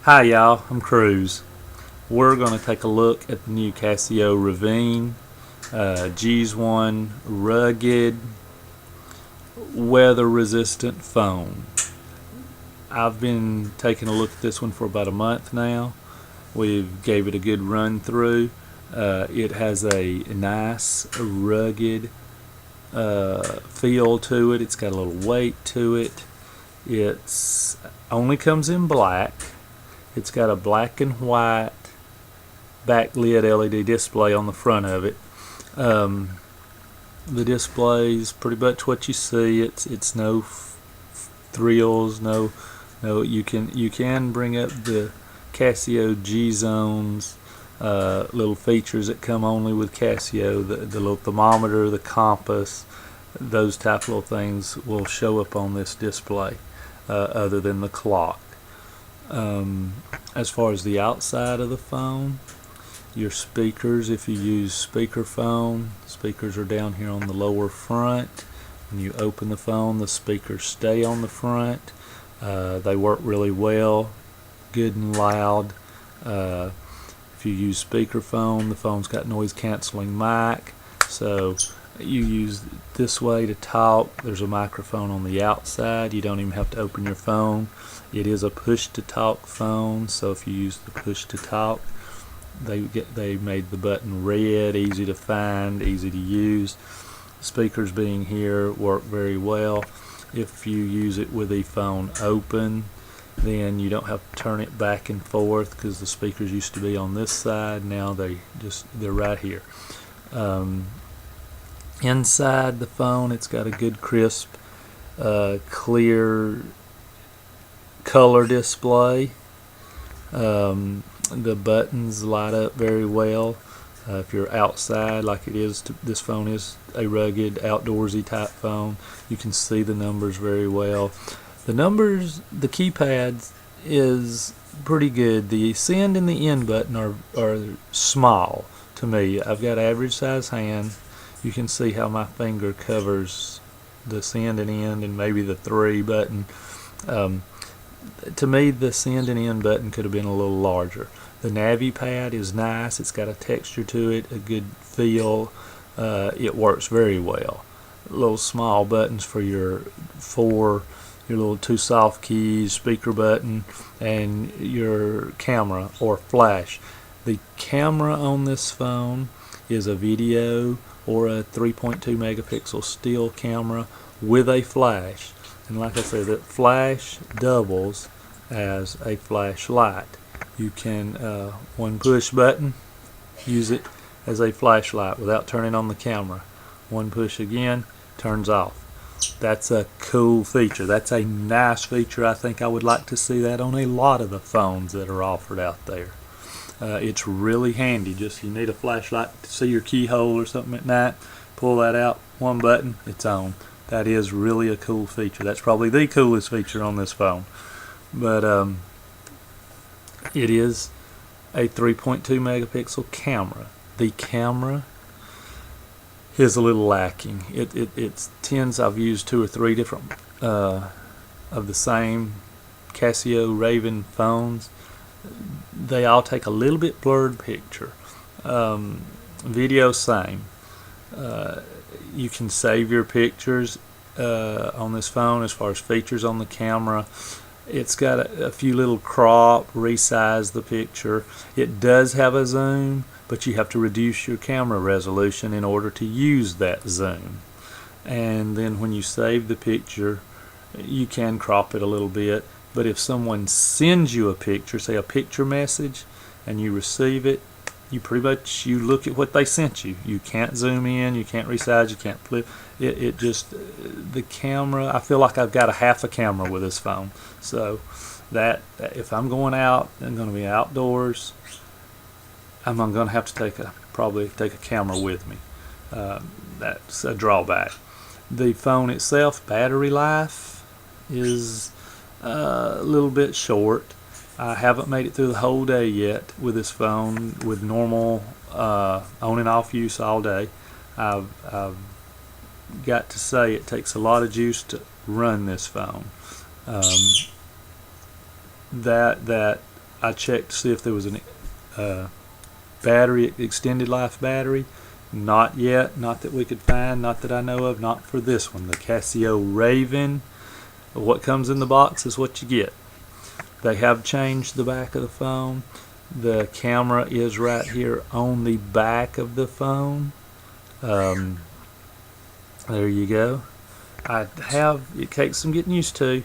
Hi y'all, I'm Cruz. We're going to take a look at the new Casio Ravive G1 rugged weather resistant phone. I've been taking a look at this one for about a month now. We've gave it a good run through. It has a nice rugged feel to it. It's got a little weight to it. It's only comes in black. It's got a black and white backlit LED display on the front of it. The display is pretty much what you see. It's no thrills. No. You can bring up the Casio G zones. Little features that come only with Casio. The little thermometer, the compass, those type of little things will show up on this display. Other than the clock. As far as the outside of the phone, your speakers, if you use speakerphone, speakers are down here on the lower front. When you open the phone, the speakers stay on the front. They work really well, good and loud. If you use speakerphone, the phone's got noise canceling mic, so you use this way to talk. There's a microphone on the outside. You don't even have to open your phone. It is a push to talk phone, so if you use the push to talk, they made the button red, easy to find, easy to use. Speakers being here work very well. If you use it with the phone open, then you don't have to turn it back and forth, because the speakers used to be on this side. Now they're right here. Inside the phone, it's got a good crisp, clear color display. The buttons light up very well. If you're outside, like it is, this phone is a rugged, outdoorsy type phone. You can see the numbers very well. The keypad is pretty good. The send and the end button are small to me. I've got average size hand. You can see how my finger covers the send and end and maybe the 3 button. To me, the send and end button could have been a little larger. The Navi pad is nice. It's got a texture to it, a good feel. It works very well. Little small buttons for your little 2 soft keys, speaker button, and your camera or flash. The camera on this phone is a video or a 3.2 megapixel still camera with a flash. And like I said, that flash doubles as a flashlight. You can, one push button, use it as a flashlight without turning on the camera. One push again, turns off. That's a cool feature. That's a nice feature. I think I would like to see that on a lot of the phones that are offered out there. It's really handy. Just you need a flashlight to see your keyhole or something at night. Pull that out, one button, it's on. That is really a cool feature. That's probably the coolest feature on this phone. But it is a 3.2 megapixel camera. The camera is a little lacking. It tends, I've used 2 or 3 different of the same Casio Ravive phones. They all take a little bit blurred picture. Video same. You can save your pictures on this phone. As far as features on the camera, it's got a few little crop, resize the picture. It does have a zoom, but you have to reduce your camera resolution in order to use that zoom. And then when you save the picture, you can crop it a little bit. But if someone sends you a picture, say a picture message, and you receive it, you look at what they sent you. You can't zoom in, you can't resize, you can't flip. It just, the camera, I feel like I've got a half a camera with this phone. So that if I'm going out, I'm going to be outdoors, I'm going to have to probably take a camera with me. That's a drawback. The phone itself, battery life is a little bit short. I haven't made it through the whole day yet with this phone with normal on and off use all day. I've got to say it takes a lot of juice to run this phone. That I checked to see if there was an battery, extended life battery. Not yet, not that we could find, not that I know of, not for this one, the Casio Raven. What comes in the box is what you get. They have changed the back of the phone. The camera is right here on the back of the phone. There you go. It takes some getting used to.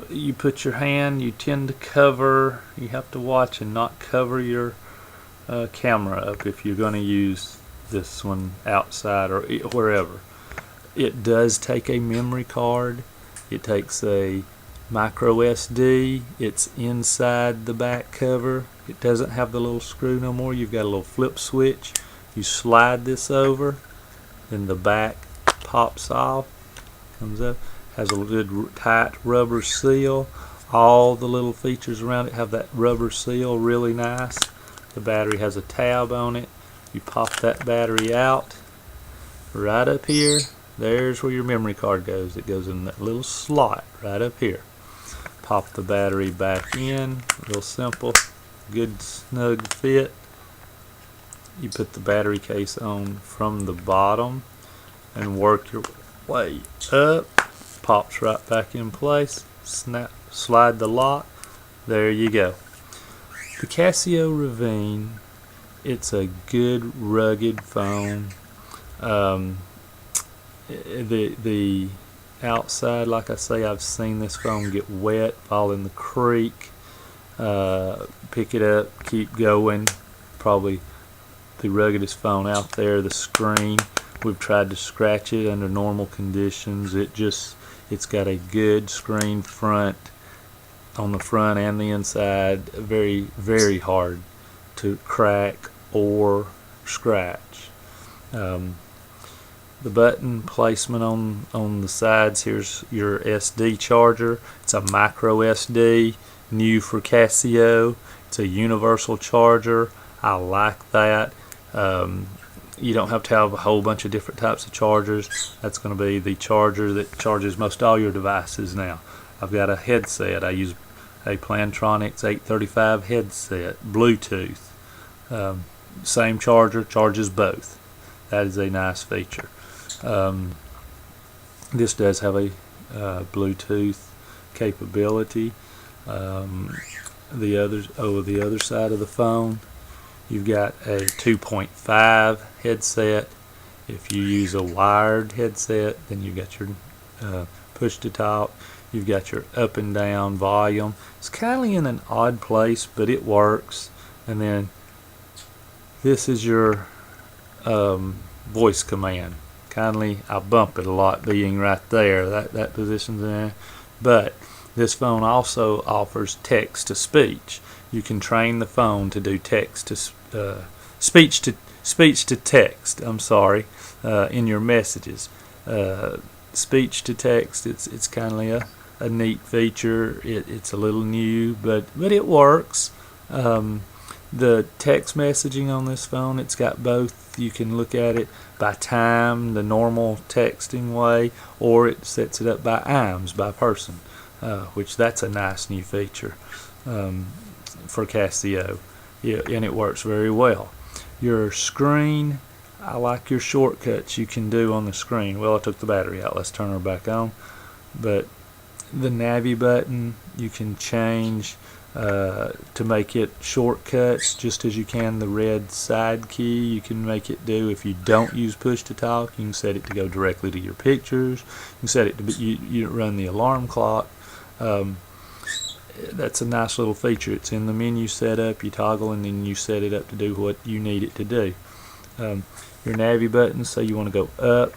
You put your hand, you tend to cover, you have to watch and not cover your camera up if you're going to use this one outside or wherever. It does take a memory card. It takes a micro SD. It's inside the back cover. It doesn't have the little screw no more. You've got a little flip switch. You slide this over, then the back pops off, comes up, has a good tight rubber seal. All the little features around it have that rubber seal, really nice. The battery has a tab on it. You pop that battery out right up here. There's where your memory card goes. It goes in that little slot right up here. Pop the battery back in, real simple, good snug fit. You put the battery case on from the bottom and work your way up. Pops right back in place. Snap, slide the lock. There you go. The Casio Ravive, it's a good rugged phone. The outside, like I say, I've seen this phone get wet, fall in the creek, pick it up, keep going. Probably the ruggedest phone out there. The screen, we've tried to scratch it under normal conditions. It's got a good screen front on the front and the inside. Very, very hard to crack or scratch. The button placement on the sides, here's your SD charger. It's a micro SD, new for Casio. It's a universal charger. I like that. You don't have to have a whole bunch of different types of chargers. That's going to be the charger that charges most all your devices now. I've got a headset. I use a Plantronics 835 headset, Bluetooth. Same charger, charges both. That is a nice feature. This does have a Bluetooth capability. The other side of the phone, you've got a 2.5 headset. If you use a wired headset, then you've got your push to talk. You've got your up and down volume. It's kind of in an odd place, but it works. And then this is your voice command. Kindly, I bump it a lot being right there. That position's there. But this phone also offers text to speech. You can train the phone to do text to speech to text. I'm sorry, in your messages. Speech to text. It's kind of a neat feature. It's a little new, but it works. The text messaging on this phone, it's got both. You can look at it by time, the normal texting way, or it sets it up by IMS, by person, which that's a nice new feature for Casio. Yeah, and it works very well. Your screen, I like your shortcuts you can do on the screen. Well, I took the battery out. Let's turn her back on. But the Navi button, you can change to make it shortcuts just as you can the red side key. You can make it do, if you don't use push to talk, you can set it to go directly to your pictures. You can set it to you run the alarm clock. That's a nice little feature. It's in the menu setup. You toggle and then you set it up to do what you need it to do. Your Navi button, say you want to go up,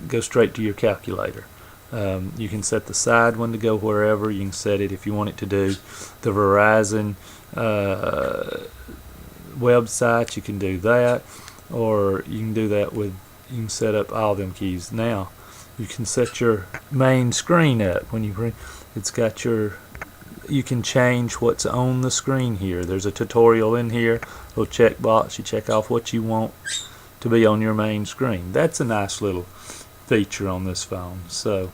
go straight to your calculator. You can set the side one to go wherever. You can set it if you want it to do the Verizon website. You can do that, or you can do that with, you can set up all them keys. Now you can set your main screen up. When you bring, it's got your, you can change what's on the screen here. There's a tutorial in here, little checkbox. You check off what you want to be on your main screen. That's a nice little feature on this phone. So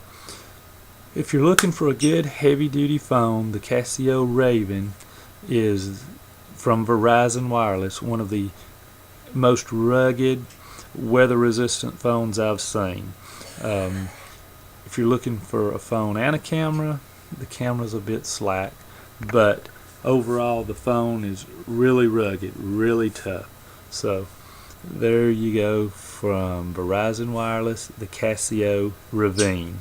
if you're looking for a good heavy-duty phone, the Casio Raven is from Verizon Wireless, one of the most rugged, weather-resistant phones I've seen. If you're looking for a phone and a camera, the camera's a bit slack, but overall the phone is really rugged, really tough. So there you go, from Verizon Wireless, the Casio Ravive.